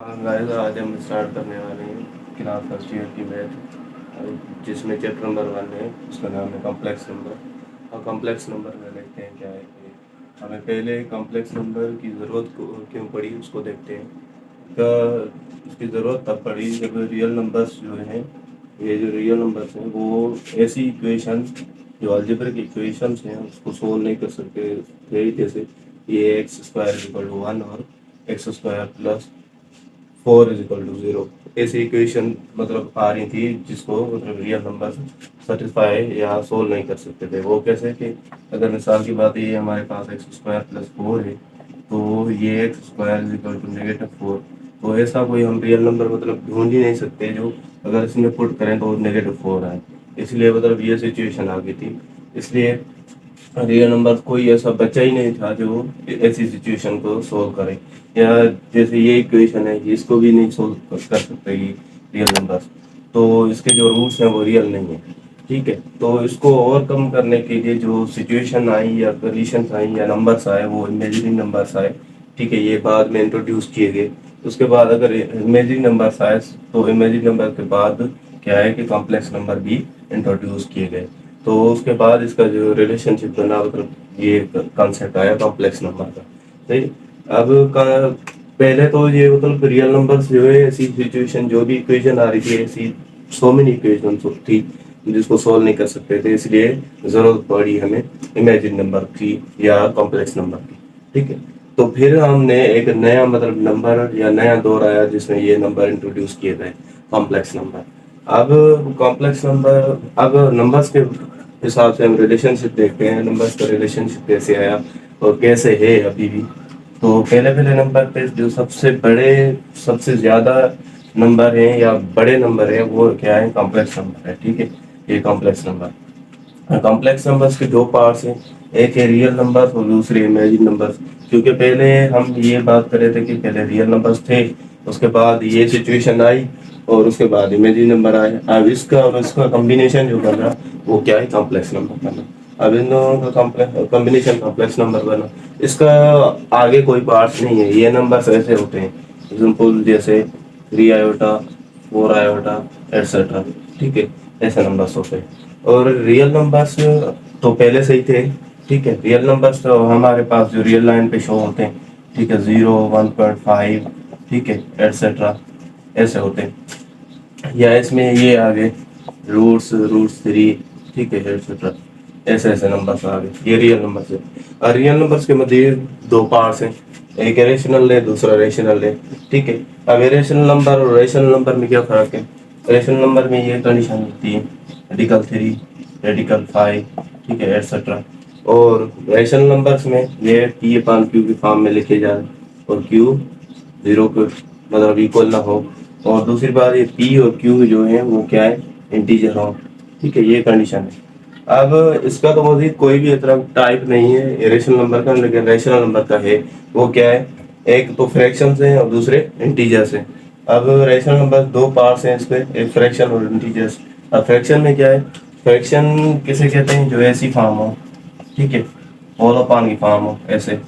Guys आज हम start करने वाले हैं क्लास फर्स्ट ईयर की मैथ, जिसमें चैप्टर नंबर 1 है। उसका नाम है कॉम्प्लेक्स नंबर। और कॉम्प्लेक्स नंबर में देखते हैं क्या है कि हमें पहले कॉम्प्लेक्स नंबर की ज़रूरत क्यों पड़ी उसको देखते हैं। का इसकी ज़रूरत तब पड़ी जब रियल नंबर्स जो हैं, ये जो रियल नंबर्स हैं वो ऐसी इक्वेशन जो अलजेब्रिक इक्वेशंस हैं उसको सोल्व नहीं कर सकते थे। जैसे ये एक्स स्क्वायर इक्वल टू 1 और एक्स स्क्वायर प्लस 4 = 0, ऐसी इक्वेशन मतलब आ रही थी जिसको मतलब रियल नंबर सेटिस्फाई या सोल्व नहीं कर सकते थे। वो कैसे कि अगर मिसाल की बात ये हमारे पास एक्स स्क्वायर प्लस 4 है, तो ये एक्स स्क्वायर इक्वल टू -4, तो ऐसा कोई हम रियल नंबर मतलब ढूंढ ही नहीं सकते जो अगर इसमें पुट करें तो -4 आए। इसलिए मतलब ये सिचुएशन आ गई थी। इसलिए रियल नंबर कोई ऐसा बच्चा ही नहीं था जो ऐसी सिचुएशन को सोल्व करे। या जैसे ये इक्वेशन है इसको भी नहीं सोल्व कर सकते ये रियल नंबर्स, तो इसके जो रूट्स हैं वो रियल नहीं है। ठीक है, तो इसको ओवरकम करने के लिए जो सिचुएशन आई या कंडीशंस आई या नंबर्स आए वो इमेजिनरी नंबर्स आए। ठीक है, ये बाद में इंट्रोड्यूस किए गए। उसके बाद अगर इमेजिनरी नंबर्स आए तो इमेजिनरी नंबर के बाद क्या है कि कॉम्प्लेक्स नंबर भी इंट्रोड्यूस किए गए। तो उसके बाद इसका जो रिलेशनशिप बना मतलब ये कॉन्सेप्ट आया कॉम्प्लेक्स नंबर का। सही। अब पहले तो ये मतलब रियल नंबर्स जो है ऐसी सिचुएशन जो भी इक्वेशन आ रही थी ऐसी सो मेनी इक्वेशन थी जिसको सॉल्व नहीं कर सकते थे, इसलिए जरूरत पड़ी हमें इमेजिन नंबर की या कॉम्प्लेक्स नंबर की। ठीक है, तो फिर हमने एक नया मतलब नंबर या नया दौर आया जिसमें ये नंबर इंट्रोड्यूस किए गए, कॉम्प्लेक्स नंबर। अब कॉम्प्लेक्स नंबर, अब नंबर्स के हिसाब से हम रिलेशनशिप देखते हैं, नंबर्स का रिलेशनशिप कैसे आया और कैसे है अभी भी। तो पहले पहले नंबर पे जो सबसे बड़े सबसे ज़्यादा नंबर हैं या बड़े नंबर है वो क्या है, कॉम्प्लेक्स नंबर है। ठीक है, ये कॉम्प्लेक्स नंबर, कॉम्प्लेक्स नंबर्स के दो पार्ट्स हैं, एक है रियल नंबर्स और दूसरे इमेजिन नंबर्स। क्योंकि पहले हम ये बात कर रहे थे कि पहले रियल नंबर्स थे, उसके बाद ये सिचुएशन आई और उसके बाद इमेजिन नंबर आए। अब इसका और इसका कॉम्बिनेशन जो बना वो क्या है, कॉम्प्लेक्स नंबर बना। अब इन दोनों का कॉम्बिनेशन कॉम्प्लेक्स नंबर बना। इसका आगे कोई पार्ट्स नहीं है, ये नंबर्स ऐसे होते हैं एग्जाम्पल जैसे 3 आयोटा 4 आयोटा एटसेट्रा। ठीक है, ऐसे नंबर्स होते हैं। और रियल नंबर्स तो पहले से ही थे। ठीक है, रियल नंबर्स तो हमारे पास जो रियल लाइन पे शो होते हैं, ठीक है, 0 1.5, ठीक है, एटसेट्रा ऐसे होते हैं। या इसमें ये आ गए रूट्स 3, ठीक है, एटसेट्रा, ऐसे ऐसे नंबर्स आ गए, ये रियल नंबर्स है। और रियल नंबर्स के मध्य दो पार्ट्स हैं, एक रेशनल है दूसरा रेशनल है। ठीक है, अब रेशनल नंबर और रेशनल नंबर में क्या फर्क है। रेशनल नंबर में ये कंडीशन होती है रेडिकल 3, रेडिकल 5, ठीक है, एटसेट्रा। और रेशनल नंबर्स में ये P/Q की फॉर्म में लिखे जाए और Q 0 को मतलब इक्वल ना हो। और दूसरी बात ये P और Q जो है वो क्या है, इंटीजर हो। ठीक है, ये कंडीशन है। अब इसका तो मजीद कोई भी तरह टाइप नहीं है रेशनल नंबर का, लेकिन रेशनल नंबर का है। वो क्या है, एक तो फ्रैक्शंस हैं और दूसरे इंटीजर्स हैं। अब रेशनल नंबर दो पार्ट्स हैं इसके, एक फ्रैक्शन और इंटीजर्स। अब फ्रैक्शन में क्या है, फ्रैक्शन किसे कहते हैं, जो ऐसी फॉर्म हो, ठीक है, होल अपान की फॉर्म हो ऐसे,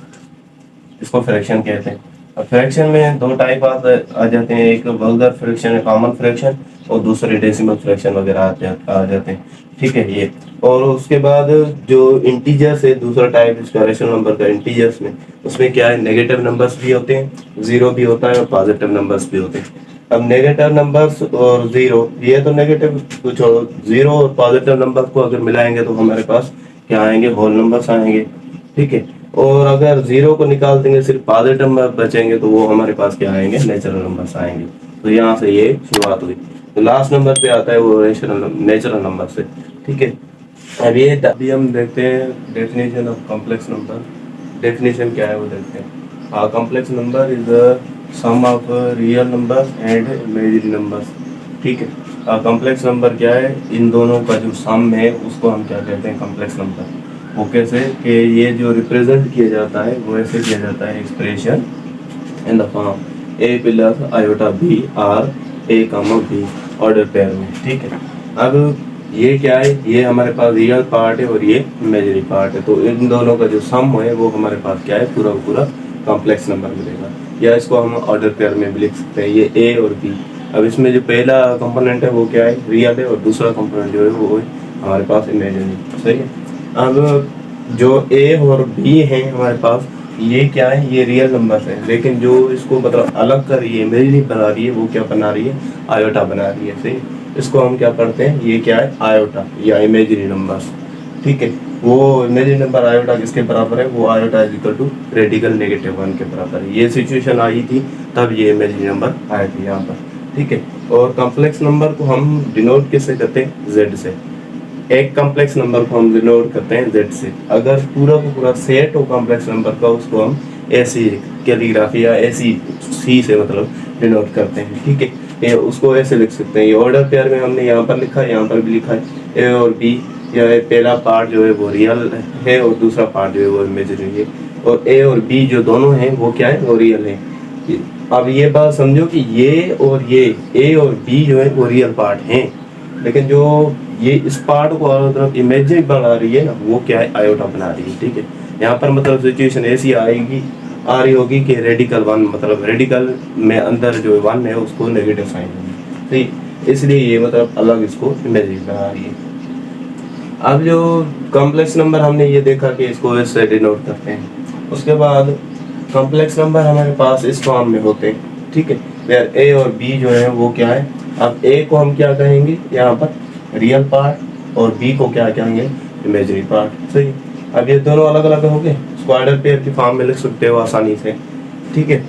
इसको फ्रैक्शन कहते हैं। अब फ्रैक्शन में दो टाइप आ जाते हैं, एक वल्गर फ्रैक्शन कॉमन फ्रैक्शन और दूसरे डेसिमल फ्रैक्शन वगैरह आ जाते हैं। ठीक है ये। और उसके बाद जो इंटीजर्स है दूसरा टाइप इसका रेशनल नंबर का इंटीजर्स में, उसमें क्या है, नेगेटिव नंबर्स भी होते हैं, जीरो भी होता है और पॉजिटिव नंबर्स भी होते हैं। अब नेगेटिव नंबर्स और जीरो, ये तो नेगेटिव कुछ और जीरो और पॉजिटिव नंबर को अगर मिलाएंगे तो हमारे पास क्या आएंगे, होल नंबर्स आएंगे। ठीक है, और अगर जीरो को निकाल देंगे सिर्फ पॉजिटिव नंबर बचेंगे तो वो हमारे पास क्या आएंगे, नेचुरल नंबर्स आएंगे। तो यहाँ से ये शुरुआत हुई। तो लास्ट नंबर पे आता है वो नेचुरल नंबर से। ठीक है, अभी हम देखते हैं definition of complex number. Definition क्या है वो देखते हैं। Complex number is the sum of real number and imaginary numbers. ठीक है, कॉम्प्लेक्स नंबर क्या है, इन दोनों का जो सम है उसको हम क्या कहते हैं, कॉम्प्लेक्स नंबर। वो कैसे कि ये जो रिप्रेजेंट किया जाता है वो ऐसे किया जाता है, expression in the form a plus iota b or a comma b order pair में। ठीक है, अब ये क्या है, ये हमारे पास रियल पार्ट है और ये इमेजिनरी पार्ट है, तो इन दोनों का जो सम है वो हमारे पास क्या है, पूरा पूरा कॉम्प्लेक्स नंबर मिलेगा। या इसको हम ऑर्डर पेयर में भी लिख सकते हैं, ये ए और बी। अब इसमें जो पहला कंपोनेंट है वो क्या है, रियल है, और दूसरा कंपोनेंट जो है वो है हमारे पास इमेजिनरी। सही है। अब जो ए और बी है हमारे पास, ये क्या है, ये रियल नंबर है, लेकिन जो इसको मतलब अलग कर रही है, इमेजिनरी बना रही है, वो क्या बना रही है, आयोटा बना रही है। सही। इसको हम क्या पढ़ते हैं, ये क्या है, आयोटा या इमेजिनरी नंबर्स। ठीक है। वो इमेजिनरी नंबर आयोटा किसके बराबर है, वो iota is equal to radical -1 के बराबर है। ये सिचुएशन आई थी तब ये इमेजिनरी नंबर आए थे यहाँ पर। ठीक है। और कॉम्प्लेक्स नंबर को हम डिनोट किससे करते हैं, जेड से। एक कॉम्प्लेक्स नंबर को हम डिनोट करते हैं जेड से। अगर पूरा का पूरा सेट हो कॉम्प्लेक्स नंबर का, उसको हम ऐसी कैलीग्राफी या ऐसी सी से मतलब डिनोट करते हैं। ठीक है। ये उसको ऐसे लिख सकते हैं, ये ऑर्डर पेयर में हमने यहाँ पर लिखा है, यहाँ पर भी लिखा है, ए और बी, या पहला पार्ट जो है वो रियल है और दूसरा पार्ट जो है वो इमेजिनरी है, और ए और बी जो दोनों हैं वो क्या है, वो रियल है। अब ये बात समझो कि ये और ये ए और बी जो है वो रियल पार्ट हैं, लेकिन जो ये इस पार्ट को मतलब इमेजिनरी बना रही है ना, वो क्या है, आयोटा बना रही है। ठीक है। यहाँ पर मतलब सिचुएशन ऐसी आएगी, आ रही होगी कि रेडिकल 1 मतलब रेडिकल में अंदर जो 1 है उसको नेगेटिव साइन होगी। सही। इसलिए ये मतलब अलग इसको इमेजिनरी बना रही है। अब जो कॉम्प्लेक्स नंबर हमने ये देखा कि इसको ऐसे डिनोट करते हैं। उसके बाद कॉम्प्लेक्स नंबर हमारे पास इस फॉर्म में होते हैं। ठीक है। वेयर ए और बी जो है वो क्या है, अब ए को हम क्या कहेंगे यहाँ पर, रियल पार्ट, और बी को क्या कहेंगे, इमेजिनरी पार्ट। सही। अब ये दोनों अलग अलग हो गए, स्क्वायर पेयर की फॉर्म में लिख सकते हो आसानी से। ठीक है।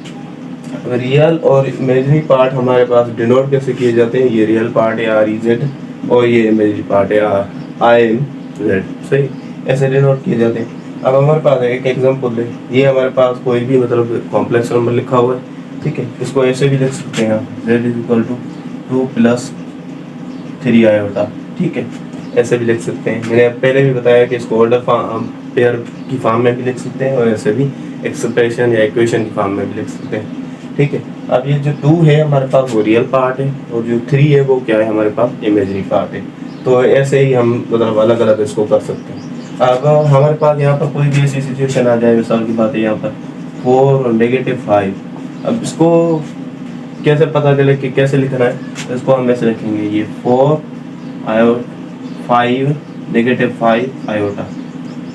रियल और इमेजिनरी पार्ट हमारे पास डिनोट कैसे किए जाते हैं, ये रियल पार्ट है आर ई जेड, और ये इमेजिनरी पार्ट है आई एम जेड। सही। ऐसे डिनोट किए जाते हैं। अब हमारे पास एक एग्जांपल है, ये हमारे पास कोई भी मतलब कॉम्प्लेक्स नंबर लिखा हुआ है। ठीक है। इसको ऐसे भी लिख सकते हैं, z is equal to 2 + 3 iota. ठीक है। ऐसे भी लिख सकते हैं, मैंने पहले भी बताया कि इसको ऑर्डर पेयर की फॉर्म में भी लिख सकते हैं, और ऐसे भी एक्सप्रेशन या इक्वेशन की फॉर्म में भी लिख सकते हैं। ठीक है। अब ये जो 2 है हमारे पास वो रियल पार्ट है, और जो 3 है वो क्या है, हमारे पास इमेजिनरी पार्ट है। तो ऐसे ही हम मतलब अलग अलग इसको कर सकते हैं। अब हमारे पास यहाँ पर कोई भी ऐसी सिचुएशन आ जाए, मिसाल की बात है यहाँ पर 4 और -5, अब इसको कैसे पता चले कि कैसे लिखना है, तो इसको हम ऐसे लिखेंगे, ये 4 आयो 5 -5 आयोटा।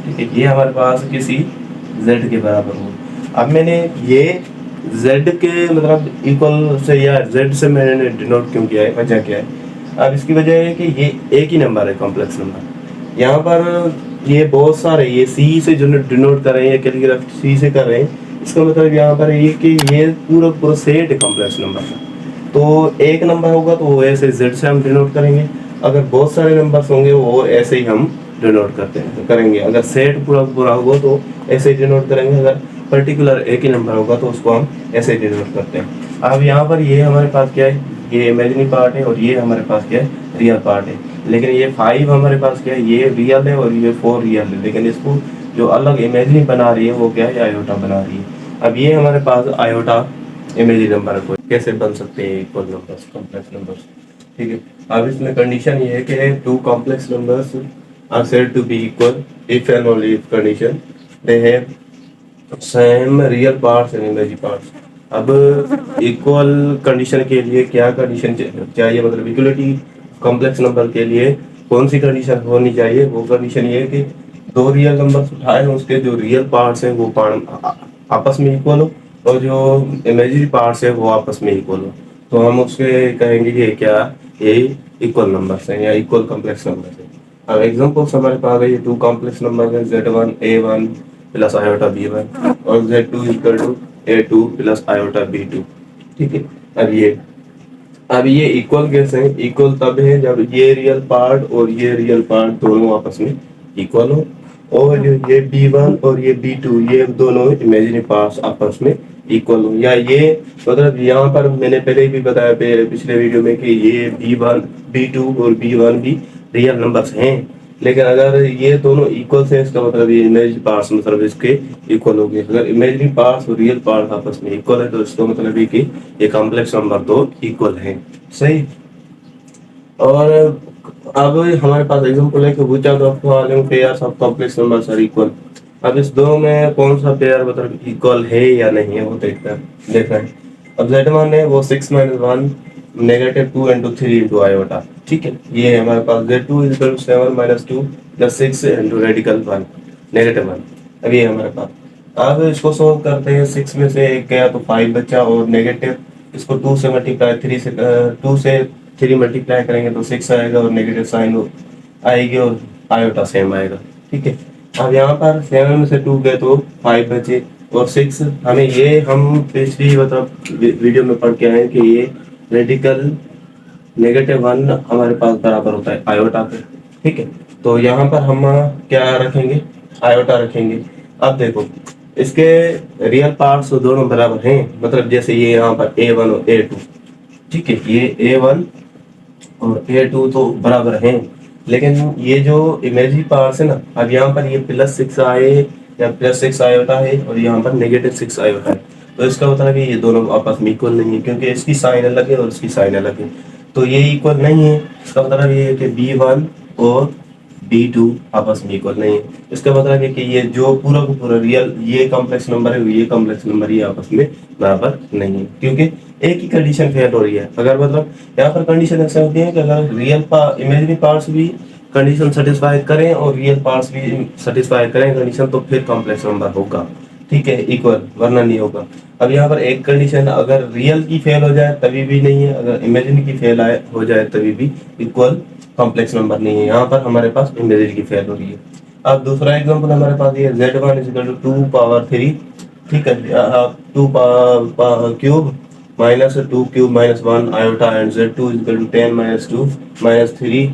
ठीक है। ये हमारे पास किसी z के बराबर हो। अब मैंने ये z के मतलब इक्वल से या z से मैंने डिनोट क्यों किया है, वजह क्या है। अब इसकी वजह है कि ये एक ही नंबर है, कॉम्प्लेक्स नंबर। यहाँ पर ये बहुत सारे, ये c से जो डिनोट कर रहे हैं, कैलीग्राफी c से कर रहे हैं, इसका मतलब यहाँ पर ये कि ये पूरा पूरा सेट है कॉम्प्लेक्स नंबर का। तो एक नंबर होगा तो वो ऐसे z से हम डिनोट करेंगे, अगर बहुत सारे नंबर्स होंगे वो ऐसे ही हम डिनोट करेंगे। अगर सेट पूरा पूरा होगा तो ऐसे ही डिनोट करेंगे, अगर पर्टिकुलर एक ही नंबर होगा तो उसको हम ऐसे ही डिनोट करते हैं। अब यहाँ पर ये हमारे पास क्या है, ये इमेजिनरी पार्ट है, और ये हमारे पास क्या है, रियल पार्ट है। लेकिन ये 5 हमारे पास क्या है, ये रियल है, और ये 4 रियल है, लेकिन इसको जो अलग इमेजिनरी बना रही है वो क्या है, आयोटा बना रही है। अब ये हमारे पास आयोटा इमेजिनरी नंबर को कैसे बन सकते हैं इक्वल नंबर्स, कॉम्प्लेक्स नंबर्स। ठीक है। अब इसमें कंडीशन ये है कि 2 complex numbers are said to be equal if and only if condition they have same real parts and imaginary parts. अब इक्वल कंडीशन के लिए क्या कंडीशन चाहिए, मतलब इक्वलिटी कॉम्प्लेक्स नंबर के लिए कौन सी कंडीशन होनी चाहिए, वो कंडीशन ये है कि 2 रियल नंबर्स उठाए हैं, उसके जो रियल पार्ट्स हैं वो आपस में इक्वल हो, और जो इमेजिनरी पार्ट्स है वो आपस में इक्वल हो, तो हम उसके कहेंगे कि क्या, ये इक्वल नंबर्स हैं या इक्वल कॉम्प्लेक्स नंबर्स हैं। अब एग्जांपल्स हमारे पास है, ये 2 कॉम्प्लेक्स नंबर है, z1 a1 plus iota b1, और z2 equal to a2 plus iota b2। ठीक है। अब ये इक्वल कैसे हैं, इक्वल तब है जब ये रियल पार्ट और ये रियल पार्ट दोनों आपस में इक्वल हो, और जो ये b1 और ये b2 ये दोनों इमेजिनरी पार्ट्स आपस में इक्वल हो। या ये मतलब यहाँ पर मैंने पहले भी बताया पिछले वीडियो में कि ये b1 b2 और b1 भी रियल नंबर्स हैं, लेकिन अगर ये दोनों इक्वल से इसका मतलब ये इमेजिनरी पार्ट्स मतलब इसके इक्वल हो गए। अगर इमेजिनरी पार्ट्स और रियल पार्ट्स आपस में इक्वल है तो इसका मतलब ये कि ये कॉम्प्लेक्स नंबर तो इक्वल है। सही। और अब हमारे पास एग्जांपल है कि which are the following pairs of complex numbers are equal. अब इस दो में कौन सा पेयर मतलब इक्वल है या नहीं है वो देखना है। अब Z1 है वो 6 minus one negative 2 into 3 into iota, ठीक है। ये है हमारे पास Z2 is equal to 7 minus 2 plus 6 into radical 1 negative 1। अब ये है हमारे पास। अब इसको सोल्व करते हैं, 6 में से एक गया तो 5 बचा, और नेगेटिव इसको 2 से मल्टीप्लाई 3 से 2 से 3 मल्टीप्लाई करेंगे तो 6 आएगा, और नेगेटिव साइन आएगी, और आयोटा सेम आएगा, ठीक है। अब यहाँ पर 7 में से 2 गए तो 5 बचे, और 6 हमें ये हम पिछली मतलब वीडियो में पढ़ के आए हैं कि ये रेडिकल -1 हमारे पास बराबर होता है आयोटा के, ठीक है। तो यहाँ पर हम क्या रखेंगे, आयोटा रखेंगे। अब देखो इसके रियल पार्ट्स दोनों बराबर हैं, मतलब जैसे ये यहाँ पर A1 और A2, ठीक है, ये A1 और A2 तो बराबर हैं, लेकिन ये जो इमेजिनरी पार्ट्स है ना, अब यहाँ पर ये +6 आए या +6 आयोटा है, और यहाँ पर -6 आयोटा है, तो इसका मतलब है ये दोनों आपस में इक्वल नहीं है, क्योंकि इसकी साइन अलग है और इसकी साइन अलग है, तो ये इक्वल नहीं है। इसका मतलब ये है कि B1 और B2 आपस में इक्वल नहीं है। इसका मतलब है कि ये जो पूरा का पूरा रियल ये कॉम्प्लेक्स नंबर है, ये कॉम्प्लेक्स नंबर ये आपस में बराबर नहीं है, क्योंकि एक ही कंडीशन फेल हो रही है। अगर मतलब यहाँ पर कंडीशन ऐसा होती है कि अगर इमेजिनरी पार्ट्स भी कंडीशन सेटिस्फाई करें और रियल पार्ट्स भी सेटिस्फाई करें कंडीशन, तो फिर कॉम्प्लेक्स नंबर होगा, ठीक है, इक्वल, वरना नहीं होगा। अब यहाँ पर एक कंडीशन, अगर रियल की फेल हो जाए तभी भी नहीं है, अगर इमेजिनरी की फेल हो जाए तभी भी इक्वल कॉम्प्लेक्स नंबर नहीं है। यहाँ पर हमारे पास इमेजिनरी की फेल हो रही है। अब दूसरा एग्जांपल हमारे पास ये Z1 is equal to 2 power 3, ठीक है, 2 cube minus 2 cube minus 1 iota, and Z2 is equal to 10 minus 2 minus 3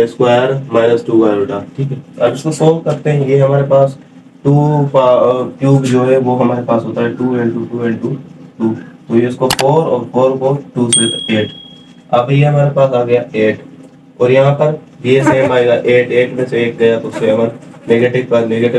square minus 2 iota, ठीक है। अब इसको सोल्व करते हैं। ये हमारे पास 2 क्यूब जो है वो हमारे पास होता है 2 इंटू 2 इंटू 2, तो ये इसको 4 और 4 को 2 से 8। अब ये हमारे पास आ गया 8, और यहाँ पर ये सेम आएगा 8, 8 में से एक गया तो 7, नेगेटिव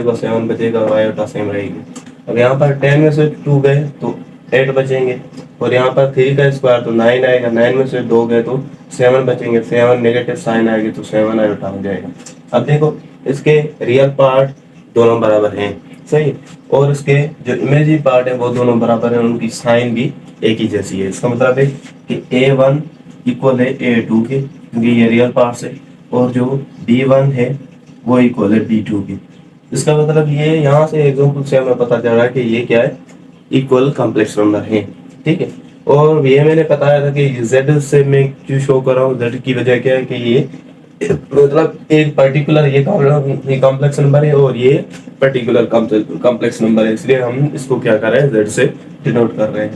का 7 बचेगा, और आयोटा सेम रहेगी। अब यहाँ पर 10 में से 2 गए तो 8 बचेंगे, और यहाँ पर 3 का स्क्वायर तो 9 आएगा, 9 में से 2 गए तो 7 बचेंगे, 7 नेगेटिव साइन आएगी तो 7 आयोटा हो जाएगा। अब देखो इसके रियल पार्ट दोनों बराबर हैं, सही, और इसके जो इमेजिनरी पार्ट है वो दोनों बराबर हैं, उनकी साइन भी एक ही जैसी है। इसका मतलब है कि A1 इक्वल है A2 के, क्योंकि ये रियल पार्ट्स है, और जो B1 है वो इक्वल है B2 की। इसका मतलब ये यहाँ से एग्जांपल से हमें पता चल रहा है कि ये क्या है, इक्वल कॉम्प्लेक्स नंबर है, ठीक है। और ये मैंने बताया था कि Z से मैं क्यों शो कर रहा हूँ, Z की वजह क्या है कि ये मतलब एक पर्टिकुलर ये कॉम्प्लेक्स नंबर है, और ये पर्टिकुलर कॉम्प्लेक्स नंबर है, इसलिए हम इसको क्या कर रहे हैं, Z से डिनोट कर रहे हैं।